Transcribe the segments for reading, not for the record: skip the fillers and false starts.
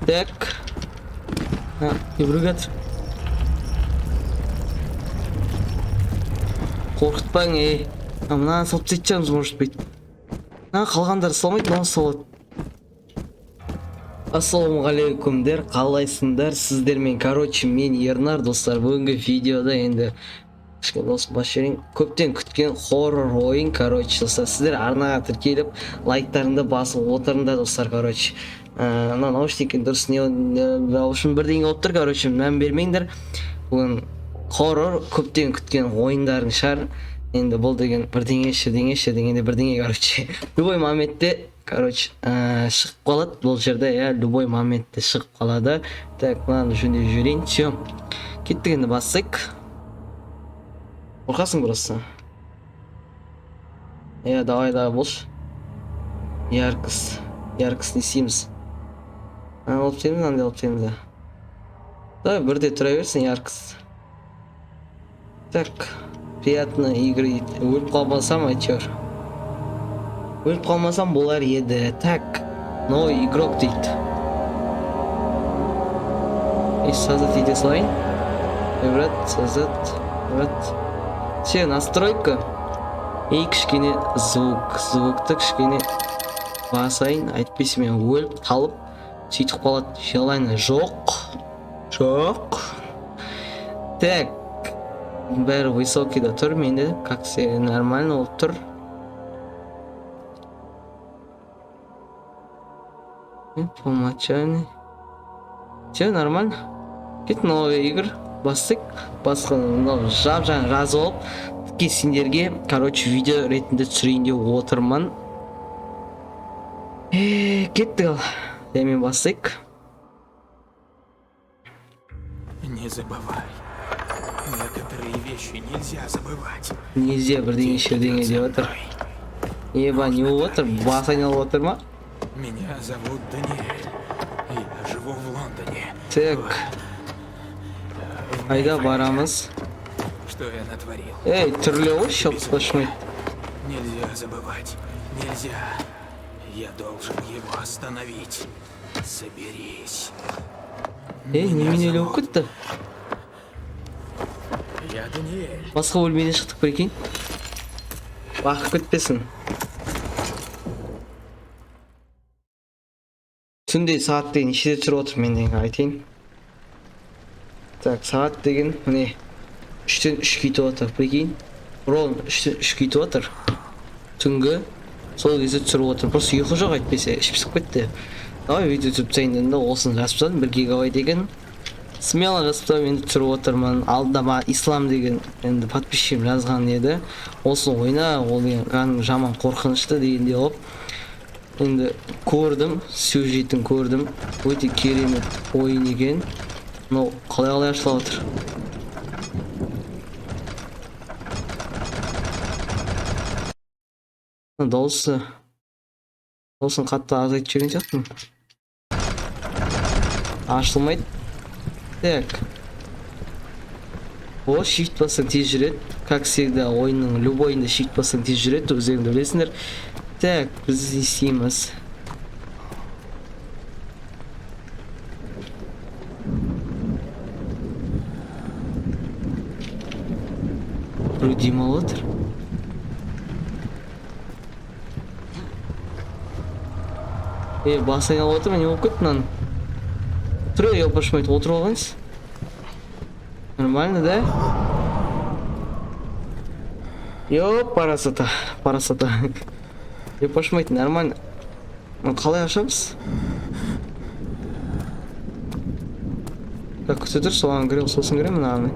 Так. Yürü git. Korkutpang ey. Мынаны салып тастайчумуз может быть. Калгандары салмайт, мына салат. Ассалаумағалейкумдер, қалайсыңдар сіздермен? Короче, мен Ернар достар. Бүгінгі видеода енді көптен күткен хоррор ойын, короче достар. Сіздер арнаға тіркеліп лайктарыңды басып отырыңдар достар. Короче, мына наушниктің дұрыс не дауышым бірдеңе болып тұр. Короче, мән бермеңдер. Бүгін хоррор көптен күткен ойындардың шар. Енді бұл деген бірдеңе дегенде бірдеңе, короче. Любой моментте короче, шығып қалады бұл жерде, любой моментте шығып қалады. Так, мынаны жөндеп жіберейін. Все, кеттік, енді бассайық. Қорқасың просто. Давай болшы. Яркость не істейміз. Алып тейміз, андай алып тейміз. Давай бірде тұра берсін, яркость. Так, приятно игры. Өліп қалмасам, әйтеуір. Өліп қалмасам болар еді. Так, новый игрок дейді. Создать ете салайын. Создать. Все, настройка. И кішкене звукты кішкене басайын. Айтпесе мен өліп қалып сөйтіп қалады. Желание жоқ. Так, бәрі высокийда тұр. Менде как все нормально болып тұр. По умолчанию. Все нормально. Кет новый игр. Бастық. Жап-жаңа разы болып. Сендерге, короче, видео ретінде түсірейін деп отырмын. Кеттік ал. Мен бастық. Не забывай. Некоторые вещи нельзя забывать. Нельзя бірдеңе деп отыр. Еба, не болып отыр? Бас айналып отыр ма? Меня зовут Даниэль. Я живу в Лондоне. Так. Айда барамыз. Что я натворил? Эй, түрлі щелк сплошной. Нельзя забывать. Нельзя. Я должен его остановить. Соберись. Немене өліп кетті? Я Даниэль. Басқа бөлмеден шықтық, прикинь. Бақып кетпесін. Түнде сағат деген нешеде тұрып отыр, мен деген айтайын. Так, сағат деген міне 3-тен 3 кетіп отыр, прикинь. Ровно 3-тен 3 кетіп отыр. Түнгі сол кезде түсіріп отыр. Просто ұйқы жоқ, айтпесе ішіп сып кетті. Давай видео түсіріп тастайын дедім, осыны жазып тастадым, 1 гигабайт деген. Смело жазып тастадым, енді түсіріп отырмын. Алдама ислам деген енді подписчигім жазған еді. Осыны ойна, ол деген жаман қорқынышты дегенде болып. Енді көрдім, сюжетін көрдім. Өте керемет ойын екен. Но қалай ашылып отыр. Дауысын қатты азайтып жіберген сияқтымын. Ашылмайды. Так. О, shift бассаң тез жүреді. Как всегда ойынның любойында shift бассаң тез жүреді, өздеріңді білесіңдер. Так, біз істейміз. Біреу демалып отыр. Бас айналып отыр, не болып кетті мынаны? Тұр, елпашмайды, отырып алғансыз. Нормально, да? Парасата. Елпашмайды, нормально. Қалай ашамыз? Так, күте тұр, соған кірем, сосын кірем, мынаны.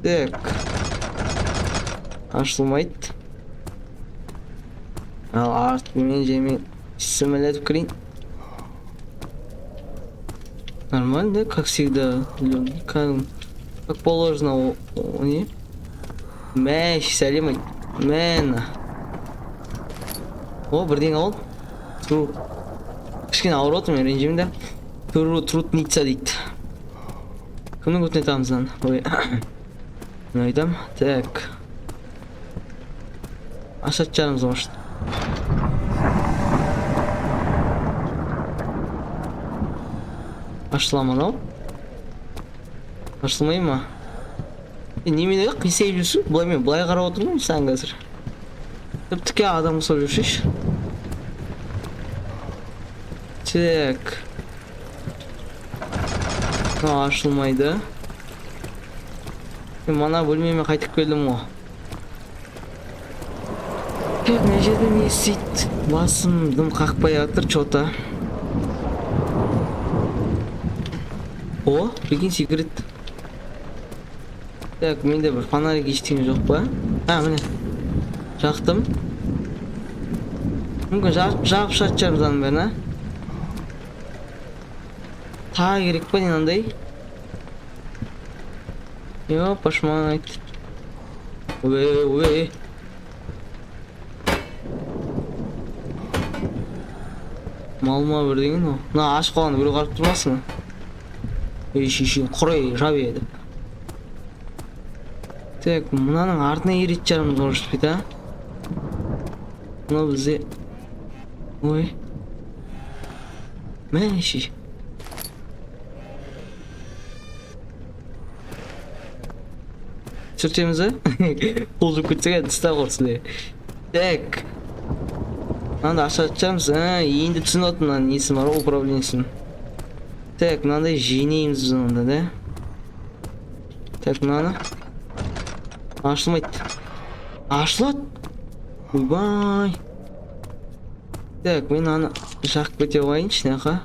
Так. Ашылмайды. Ал артымен жемен сімелетіп кірейін. Нормально, да? Как всегда. Как положено. Не? Мәш, сәлем айт. Мәна. О, бірден ал. Тұру. Кішкене ауыр отыр, мен ренжемін да. Трутница дейді. Кімнің көтіне тамыздан? Мен айтам. Так. Ашат жарымыз может. Ашыла ма? Ашылмай ма? Немене қисайып жүрсің? Былай мен былай қарап отырмын саған қазір. Тіпті адам ұсап жүршеш. Так. Ашылмайды. Мен мана бөлмеме қайтып келдім ғой. Мына жерде не істейді? Басым дым қақпай жатыр чота. О, прикинь, сигарет. Так, менде бір фонарик ештеңе жоқ па? Міне. Жақтым. Мүмкін жағып шатшарым заның бәрін, а? Тағы керек па, не андай? Йо, пашман айт. Ой. Малма бір деген о. Мына ашық қалғаны біреу қарап тұрмасын. Шешен құрай жабе деп. Так, мынаның артына ерет жарымыз орышты бет, а? Мына бізде... Ой. Мәне шеш. Сүртеміз, а? Қолжып көтсек әді тұста қорсы де. Так. Мынада ашатшамыз, енді түсін отын мынаның несі бар, управленесін. Так, мынандай жинейміз біз онда, да? Так, мынаны. Ашылмайды. Ашылады. Ойбай. Так, мен аны жақып көте қойыншы, нақа.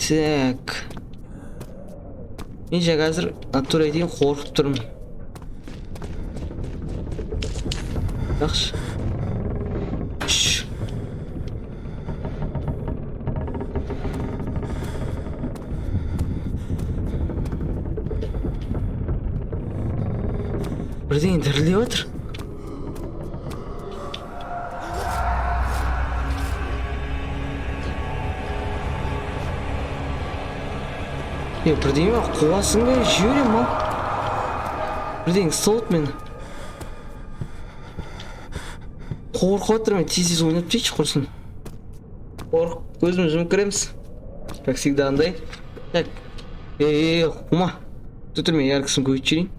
Так. Мен жа қазір натура етейін қорқып тұрмын. Жақшы. Бірден дірілдеп отыр. Бірден ме қуасың ба? Жүйерем мал. Бірден ұсталып мені. Қорқып отыр мен, тез ойнап дейші құрсын. Көзіміз мүмкіреміз. Как всегда андай. Так. Құма. Тұтыр мен яркысын көйт жерейін.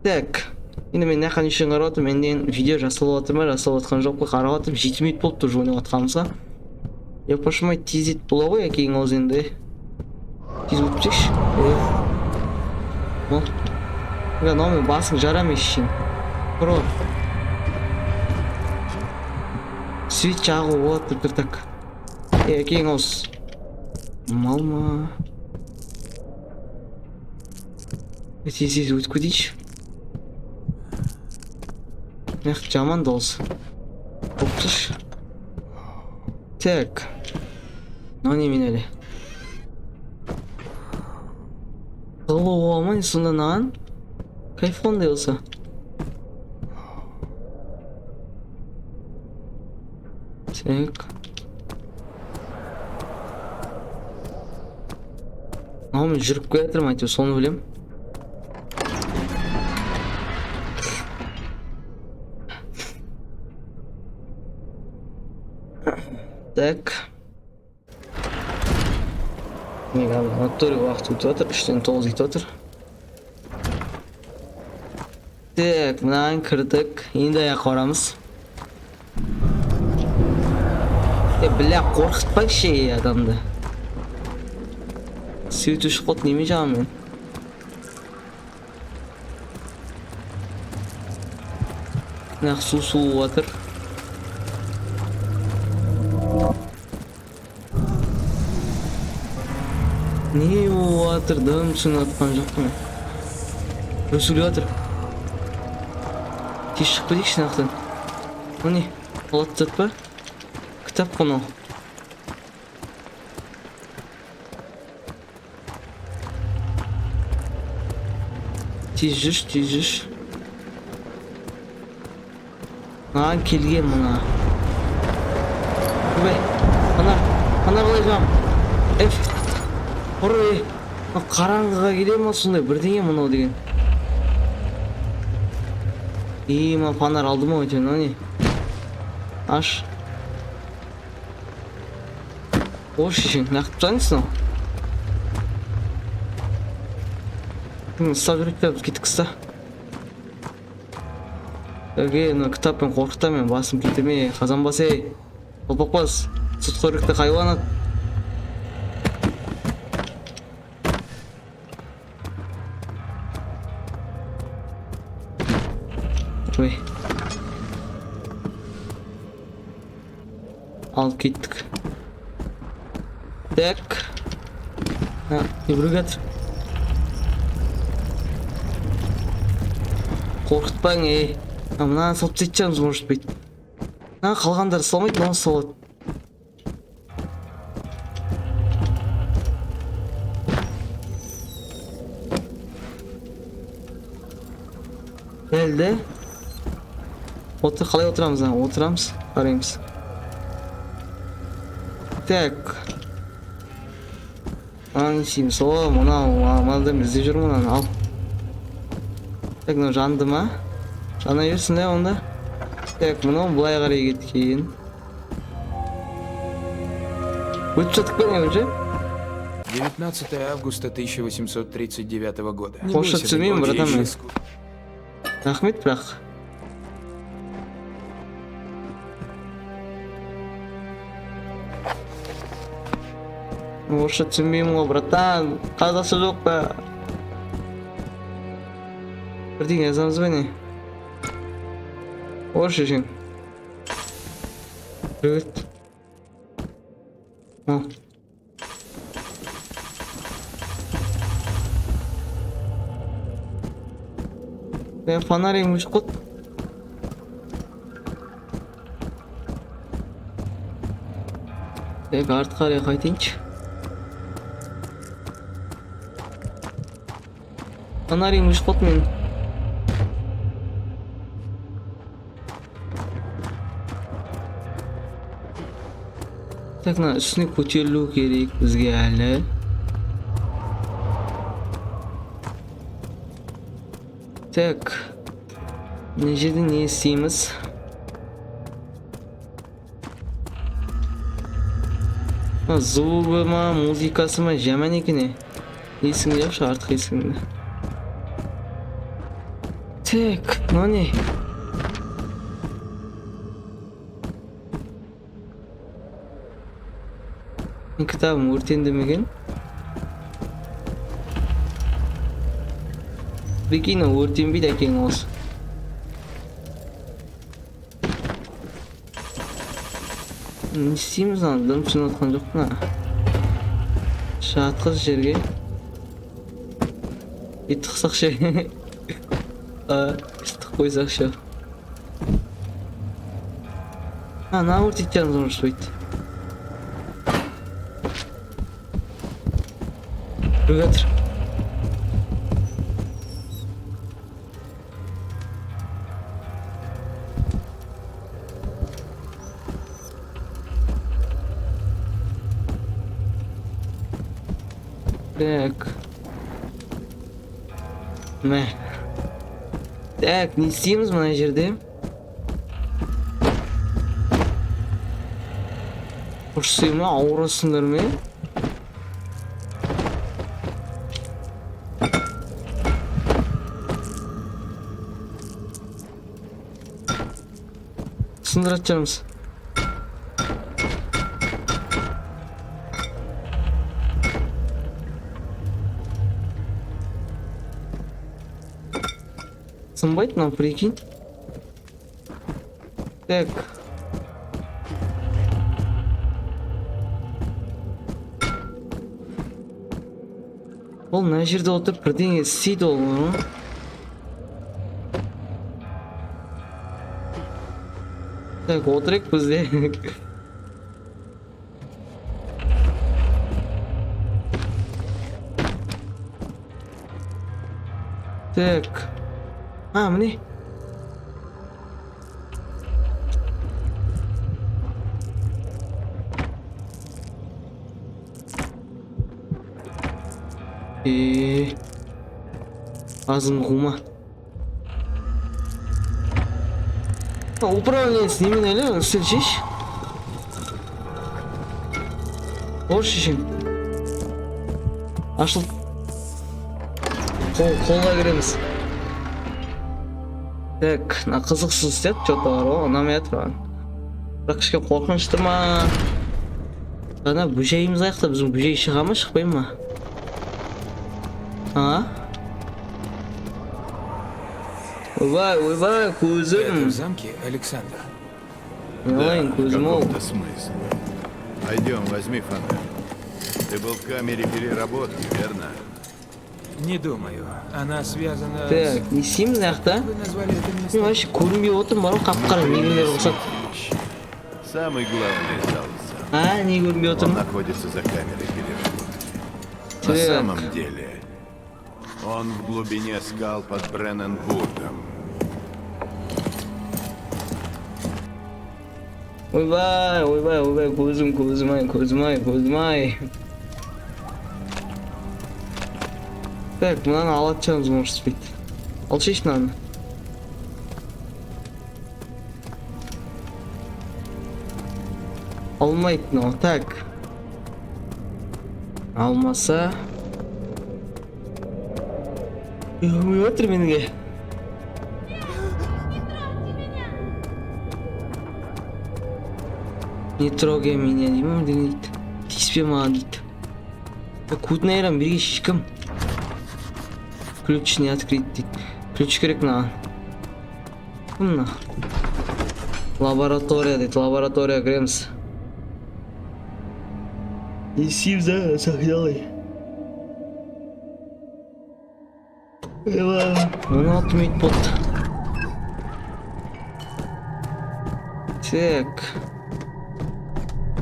Так, енді мен нәқан үшін қарап отыр, менден видео жасалып отыр ма, жасалып отқан жоқ па қарап отыр, 7 минут болып тұр ойнап отқанымызға. Я пошымай тезет бола ғой, әкейін ауыз енді. Тез өтпеші. Мен басың жарам ешшен. Бұр. Свет жағы отыр, так. Әкейін ауыз. Мал ма? Тез өтіп көдейші. Жаман долсы. Оптыш. Так. Не мен әлі. Қылы оғамай сонда наған? Кайфондай болса. Так. Мен жүріп көйетірім әйтеу, соны білем. Так. Мен натуре уақыт өтіп отыр, 3-тен 9 кетіп отыр. Так, мынаған кірдік. Енді аяқ барамыз. Біля қорқытпайшы адамды. Сөйтуші қот неме жағам мен. Нақ су отыр. Не отыр, дым түсін атқан жоқ мен. Өсілі отыр. Тез шықпы дейші нақтан. Мұне, олат зат па? Кітап қону. Тез жүрш. Маған келген мұна. Көбей, қанар қалай жам? Ұры, қараңғыға келе ма сондай бірдеңе мұнау деген. Ма панар алды ма өтен, не? Аш. Ош ишин нақып жанысың. Ұстап жүріп біз кеттік ұста. Мына кітаппен қорқыта мен басым кетірме. Қазан бас ей. Қолпақ бас. Сұт көрікті хайуанат. Ой. Алып кеттік. Так. Еврогат. Қорқытпаң, ей. Мына салып тетчеміз может быть. Қалғандар салмайды, оны салады. Geldi. Қалай отырамыз? Отырамыз, қараймыз. Так. Не істейміз? Мынадан бізде жүр, мұнан ал. Так, жанды ма? Жана берсін де онда. Так, мұны бұлай қарай кеткен. Өтіп жатық па не уже? 19 августа 1839 года. Қош түсірмеймін, братан мен. Рахмет, бірақ. Орысша түсінбеймін ғой, братан. Қазақша жоқ па. Бірдеңе жазамыз ба не? Орысша жең. Привет. Фонарик өшіп қойды. Артқа қарай қайтайыншы. Фонарик өшіп қойды менің. Так, үстіне көтерілу керек бізге әлі. Так, мына жерде не істейміз? Звугі ма, музыкасы ма жаман екен. Есіңді жақшы, артық есіңді. Так, мына не? Мен кітабым өртенді мекен? Прикинь, өртенбейді әкең осы. Не істейміз ана? Дым түсін отқан жоқ па? Жатқыз жерге. Тықсақ ше. Тық қойсақ ше. На өртет жаныз оны шойды. Рүгатыр. Так. Мә. Так, не істейміз мына жерде? Ұрсый ма, ауырасыңдар ме? Сындырат жанымыз. Сынбайды мынау, прикинь. Так. Ол мына жерде отырып бірдеңе істейді ол. Так, отырайық бізде. Так. Міне. Азым қума. Управление с ними, наверное, встречишь? Boş işin. Açıl. Kolla giremiz. Tak, na kızıksız yap çok var o, anlamayat var. Bırak işte korkunçtırma. Bana bu şeyimiz ayakta bizim bu şey çıkama çıkmayayım mı? Ha? Vay kuzum. Это в замке, Александр. Yalan в kuzum ol. каком-то смысле. Пойдем, возьми фонарь. Ты был в камере переработки, верно? Не думаю. Она связана с... Так, несeyim ayakta. Вы назвали это место? Ben şu көрünбей отырмын бар ғой қап-қара негрлер ұқсап. Самый главный зал. Ha, ne görünбей Он отырмын? находится за камерой переработки. На Так. самом деле, он в глубине скал под Бренненбургом. Ойбай, көзім ай. Так, мынаны алатчамыз может спит. Алшиш мынаны. Алмайды мынау, так. Алмаса... Отыр меніге. Не трогай меня, деймін ма деген дейді. Тиіспе маған дейді. Куд наверное бірге ешкім. Ключ не открыть дейді. Ключ керек мынаған. Кім мына? Лаборатория дейді, лаборатория кіреміз. Есейм за сақиналай. Оны атымейді болды. Так.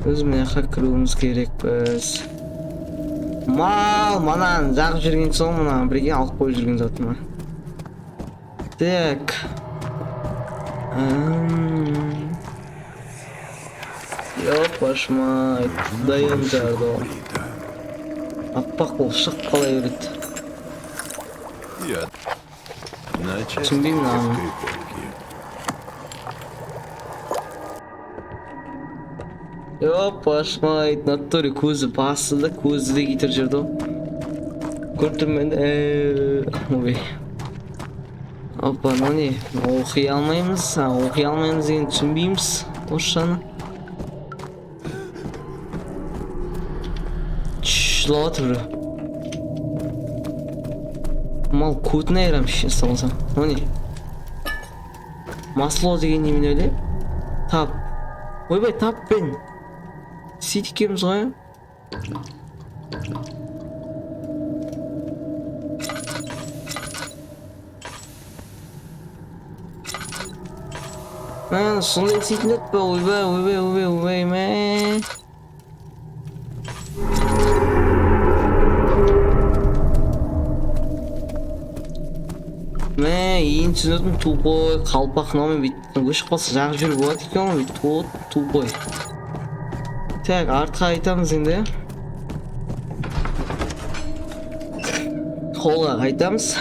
Біз мына жаққа кіруіміз керек біз. Мал, манан жағып жүрген сол мына бірге алып қойып жүрген затыма. Так. Ёпашмай, құдайым жарды ол. Аппақ болып шығып қалай береді. Я на части Түсінбеймін ағам. скриповки. Ёпашмай, натуре көзі басылды, көзі де кетір жүрді. Көрдім мен, ой. Опа, ну не, оқи алмаймыз деген түсінбейміз. Осыны. Жылауат үрі. Мал көтіне айрам шешен салсам. Ну не. Масло деген немен өле? Тап. Ойбай, тап бен. Сөйтіп кеміз ғой. Мен сондай сөйтін өтпе, ойбай, мә. Мә, ең түсінетін тупой, қалпақ наумен бүйтіп көшіп қалса жағып жүріп болады екен ғой, бүйтіп тупой. Так, артқа айтамыз енді. Қолға қайтамыз.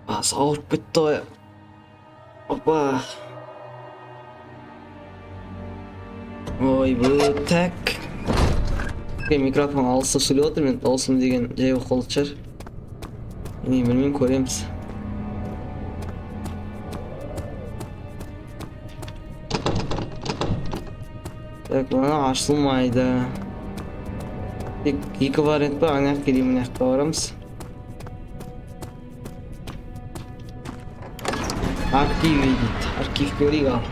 Бас ауырып кетті ғой. Опа. Ой, бұл так. Микрофон алыста сөйлеп отыр, мен дауысым деген жай оқылды шығар. Не білмеймін, көреміз. Так, мына ашылмайды. Тек екі вариант бар, ана жаққа келейін, мына жаққа барамыз. Архив дейді, архив көрейік ал.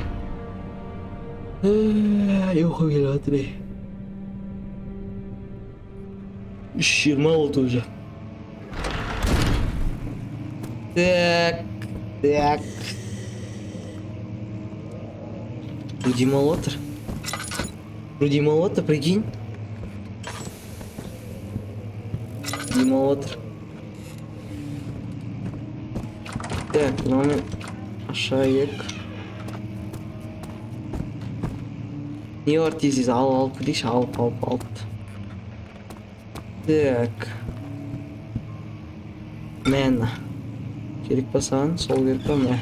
Ұйқы келіп жатыр. 3:20 болды уже. Так. Демалып отыр, прикинь. Демалып отыр. Так, мынаны ашайық. Не бар тез алып кетейікші, алып. Так. Мен. Керек па саған? Сол керек па мә?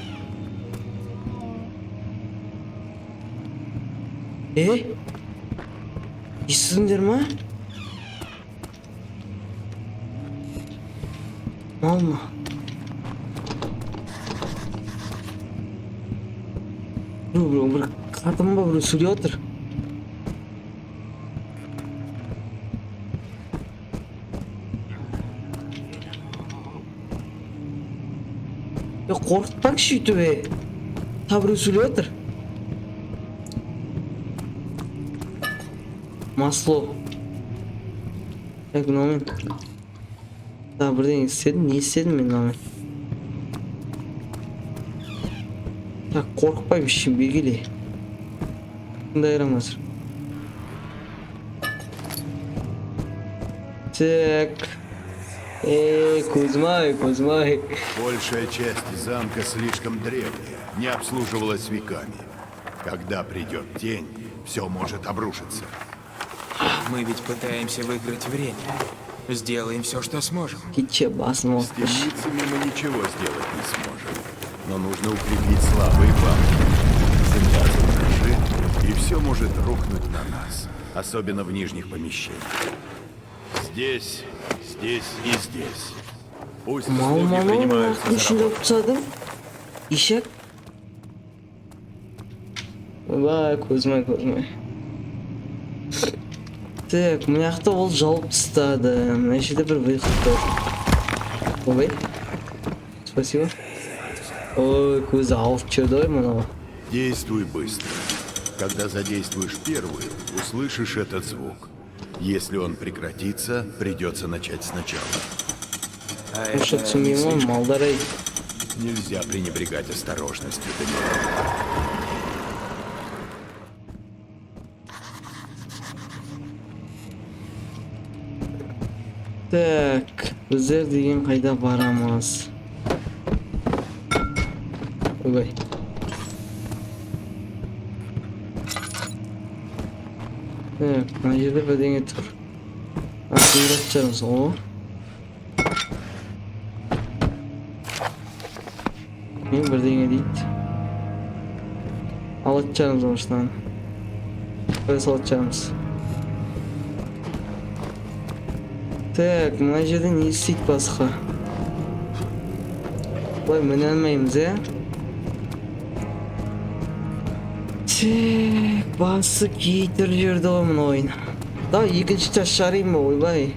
естідіңдер ма? Мал ма? Bir kadın mı bir söylüyor otur. Ya korkutmak şuydu be. Tabi söylüyor otur. Maslow. Ekonomi. Daha buradan istedim. Ne istedim ben ama? Ya korkmaymışım bilgili. Bunda yaramaz. Так. Кузьма. Большая часть замка слишком древняя, не обслуживалась веками. Когда придет тень, все может обрушиться. Мы ведь пытаемся выиграть время. Сделаем все, что сможем. Гитче басын С темницами мы ничего сделать не сможем. Но нужно укрепить слабые балки. Земля задрожит, и все может рухнуть на нас. Особенно в нижних помещениях. Здесь и здесь. Пусть слуги принимаются за İçinde работу. tutsadım. İşek. Vay Kuzma. Так, мына жақта ол жауып тастады. Мына жерде бір выход бар. Ой. Спасибо. Ой, көзі алып жүрді ой мынау. Действуй быстро. Когда задействуешь первый, услышишь этот звук. Если он прекратится, придется начать сначала. А Что это не түсінбеймін ғой, слишком. малдар ай. Нельзя пренебрегать осторожностью, Даниэль. Так, біздер деген қайда барамыз? Ой. Так, мына жерде бірдеңе тұр. Ақират шығармыз, о. Мен бірдеңе дейді. Алат шығармыз оңыштан. Бір салат шығармыз. Так, мына жерде не істейді басқа? Бұлай міне алмаймыз, Так, басы кетір жүрді ғой мына ойын. Давай екінші час шығарайын ба, ойбай.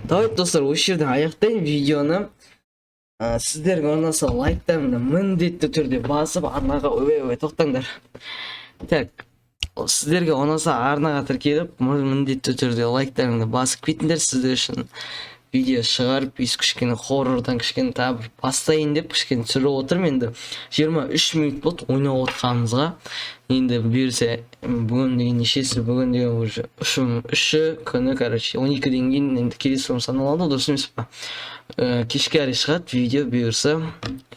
Давай достар, осы жерден аяқтайын видеоны. Сіздерге ұнаса лайктарыңды міндетті түрде басып арнаға ойбай тоқтаңдар. Так, сіздерге ұнаса арнаға тіркеліп міндетті түрде лайктарыңды басып кетіңдер. Сіздер үшін видео шығарып кішкене хоррордан кішкене тағы бір бастайын деп кішкене түсіріп отырмын. Енді 23 минут болды ойнап отқанымызға. Енді бұйырса бүгін деген нешесі, бүгін деген уже үші күні, короче 12-ден кейін енді келесі күн саналады, дұрыс емес па? Кешке қарай шығады видео бұйырса.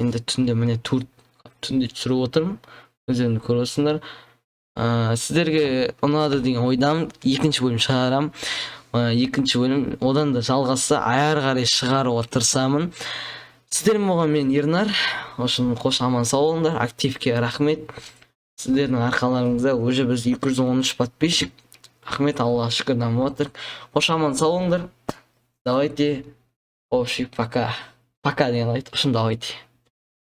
Енді түнде міне түнде түсіріп отырмын. Өздеріңді көресіңдер. Сіздерге ұнады деген ойдамын. Екінші бөлім шығарам. Екінші бөлім одан да жалғасса аяр қарай шығаруға тырысамын. Сіздермен болған мен Ернар. Ошын қош аман сау болыңдар. Активке рахмет. Сіздердің арқаларыңызда уже біз 213 подписчик. Рахмет, Аллаға шүкір дамып жатыр. Қош аман сау болыңдар. Давайте. Общий пока. Пока деген айтып, ошын давайте.